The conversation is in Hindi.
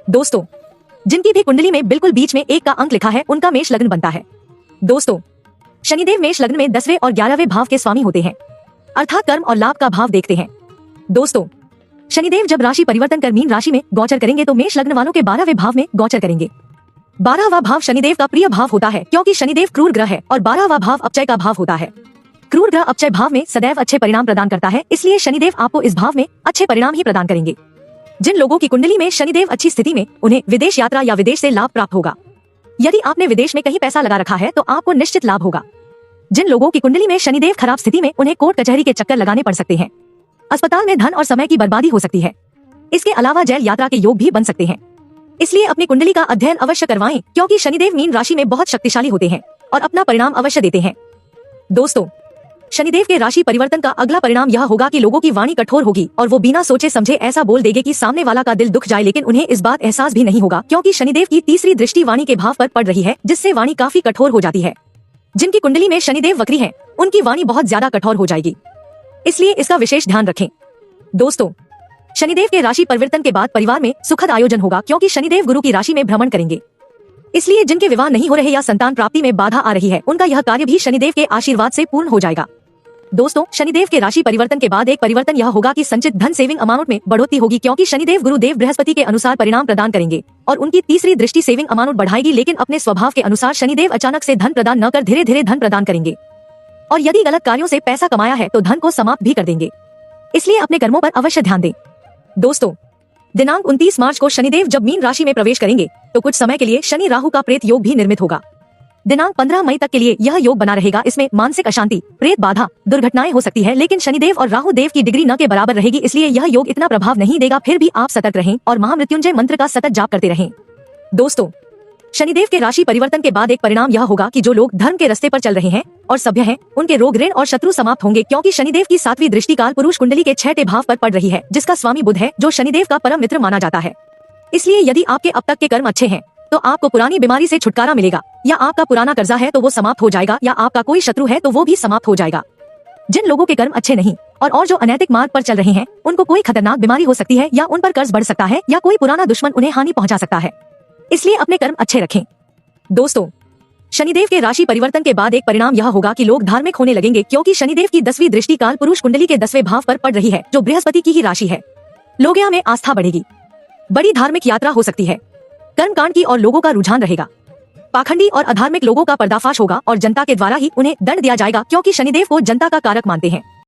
दोस्तों, जिनकी भी कुंडली में बिल्कुल बीच में 1 का अंक लिखा है उनका मेष लग्न बनता है। दोस्तों, शनिदेव मेष लग्न में 10वें और 11वें भाव के स्वामी होते हैं, अर्थात कर्म और लाभ का भाव देखते हैं। दोस्तों, शनिदेव जब राशि परिवर्तन कर मीन राशि में गोचर करेंगे तो मेष लग्न वालों के 12वें भाव में गोचर करेंगे। 12वां भाव शनिदेव का प्रिय भाव होता है क्योंकि शनिदेव क्रूर ग्रह है और 12वां भाव अपचय का भाव होता है। क्रूर ग्रह अपचय भाव में सदैव अच्छे परिणाम प्रदान करता है, इसलिए शनिदेव आपको इस भाव में अच्छे परिणाम ही प्रदान करेंगे। जिन लोगों की कुंडली में शनिदेव अच्छी स्थिति में, उन्हें विदेश यात्रा या विदेश से लाभ प्राप्त होगा। यदि आपने विदेश में कहीं पैसा लगा रखा है तो आपको निश्चित लाभ होगा। जिन लोगों की कुंडली में शनिदेव खराब स्थिति में, उन्हें कोर्ट कचहरी के चक्कर लगाने पड़ सकते हैं। अस्पताल में धन और समय की बर्बादी हो सकती है। इसके अलावा जेल यात्रा के योग भी बन सकते हैं। इसलिए अपनी कुंडली का अध्ययन अवश्य करवाएं क्योंकि शनिदेव मीन राशि में बहुत शक्तिशाली होते हैं और अपना परिणाम अवश्य देते हैं। दोस्तों, शनिदेव के राशि परिवर्तन का अगला परिणाम यह होगा कि लोगों की वाणी कठोर होगी और वो बिना सोचे समझे ऐसा बोल देंगे कि सामने वाला का दिल दुख जाए, लेकिन उन्हें इस बात एहसास भी नहीं होगा क्योंकि शनिदेव की तीसरी दृष्टि वाणी के भाव पर पड़ रही है, जिससे वाणी काफी कठोर हो जाती है। जिनकी कुंडली में शनिदेव वक्री है, उनकी वाणी बहुत ज्यादा कठोर हो जाएगी, इसलिए इसका विशेष ध्यान रखें। दोस्तों, शनिदेव के राशि परिवर्तन के बाद परिवार में सुखद आयोजन होगा क्योंकि शनिदेव गुरु की राशि में भ्रमण करेंगे। इसलिए जिनके विवाह नहीं हो रहे या संतान प्राप्ति में बाधा आ रही है, उनका यह कार्य भी शनिदेव के आशीर्वाद से पूर्ण हो जाएगा। दोस्तों, शनिदेव के राशि परिवर्तन के बाद एक परिवर्तन यह होगा कि संचित धन सेविंग अमाउंट में बढ़ोतरी होगी क्योंकि शनिदेव गुरुदेव बृहस्पति के अनुसार परिणाम प्रदान करेंगे और उनकी तीसरी दृष्टि सेविंग अमाउंट बढ़ाएगी, लेकिन अपने स्वभाव के अनुसार शनिदेव अचानक से धन प्रदान न कर धीरे धीरे धन प्रदान करेंगे और यदि गलत कार्यों से पैसा कमाया है तो धन को समाप्त भी कर देंगे। इसलिए अपने कर्मों पर अवश्य ध्यान दें। दोस्तों, दिनांक 29 मार्च को शनिदेव जब मीन राशि में प्रवेश करेंगे तो कुछ समय के लिए शनि राहु का प्रेत योग भी निर्मित होगा। दिनांक 15 मई तक के लिए यह योग बना रहेगा। इसमें मानसिक अशांति, प्रेत बाधा, दुर्घटनाएं हो सकती है, लेकिन शनिदेव और राहु देव की डिग्री न के बराबर रहेगी, इसलिए यह योग इतना प्रभाव नहीं देगा। फिर भी आप सतर्क रहें और महामृत्युंजय मंत्र का सतत जाप करते रहें। दोस्तों, शनिदेव के राशि परिवर्तन के बाद एक परिणाम यह होगा कि जो लोग धर्म के रास्ते पर चल रहे हैं और सभ्य हैं, उनके रोग, ऋण और शत्रु समाप्त होंगे क्योंकि शनिदेव की 7वीं दृष्टि काल पुरुष कुंडली के 6ठे भाव पर पड़ रही है, जिसका स्वामी बुध है, जो शनिदेव का परम मित्र माना जाता है। इसलिए यदि आपके अब तक के कर्म अच्छे हैं तो आपको पुरानी बीमारी से छुटकारा मिलेगा, या आपका पुराना कर्जा है तो वो समाप्त हो जाएगा, या आपका कोई शत्रु है तो वो भी समाप्त हो जाएगा। जिन लोगों के कर्म अच्छे नहीं और जो अनैतिक मार्ग पर चल रहे हैं, उनको कोई खतरनाक बीमारी हो सकती है, या उन पर कर्ज बढ़ सकता है, या कोई पुराना दुश्मन उन्हें हानि पहुंचा सकता है। इसलिए अपने कर्म अच्छे रखें। दोस्तों, शनिदेव के राशि परिवर्तन के बाद एक परिणाम यह होगा कि लोग धार्मिक होने लगेंगे क्योंकि शनिदेव की 10वीं दृष्टि काल पुरुष कुंडली के 10वें भाव पर पड़ रही है, जो बृहस्पति की ही राशि है। लोगों में आस्था बढ़ेगी, बड़ी धार्मिक यात्रा हो सकती है, कर्मकांड की और लोगों का रुझान रहेगा। पाखंडी और अधार्मिक लोगों का पर्दाफाश होगा और जनता के द्वारा ही उन्हें दंड दिया जाएगा क्योंकि शनिदेव को जनता का कारक मानते हैं।